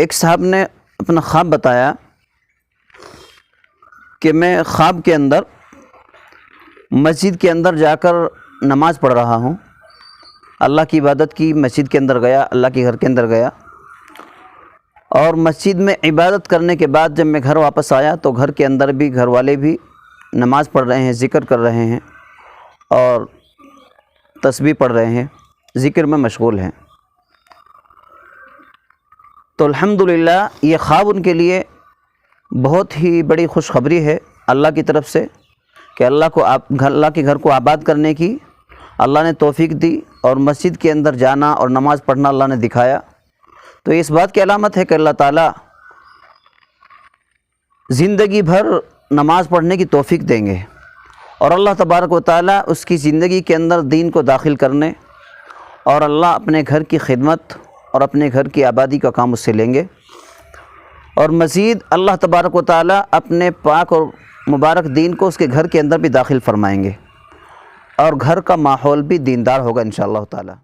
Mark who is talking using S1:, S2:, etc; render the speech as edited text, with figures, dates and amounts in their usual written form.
S1: ایک صاحب نے اپنا خواب بتایا کہ میں خواب کے اندر مسجد کے اندر جا کر نماز پڑھ رہا ہوں، اللہ کی عبادت کی، مسجد کے اندر گیا، اللہ کے گھر کے اندر گیا، اور مسجد میں عبادت کرنے کے بعد جب میں گھر واپس آیا تو گھر کے اندر بھی گھر والے بھی نماز پڑھ رہے ہیں، ذکر کر رہے ہیں اور تسبیح پڑھ رہے ہیں، ذکر میں مشغول ہیں۔ تو الحمدللہ یہ خواب ان کے لیے بہت ہی بڑی خوشخبری ہے اللہ کی طرف سے کہ اللہ کے گھر کو آباد کرنے کی اللہ نے توفیق دی، اور مسجد کے اندر جانا اور نماز پڑھنا اللہ نے دکھایا۔ تو اس بات کی علامت ہے کہ اللہ تعالیٰ زندگی بھر نماز پڑھنے کی توفیق دیں گے، اور اللہ تبارک و تعالیٰ اس کی زندگی کے اندر دین کو داخل کرنے اور اللہ اپنے گھر کی خدمت اور اپنے گھر کی آبادی کا کام اس سے لیں گے، اور مزید اللہ تبارک و تعالیٰ اپنے پاک اور مبارک دین کو اس کے گھر کے اندر بھی داخل فرمائیں گے، اور گھر کا ماحول بھی دیندار ہوگا انشاءاللہ تعالیٰ۔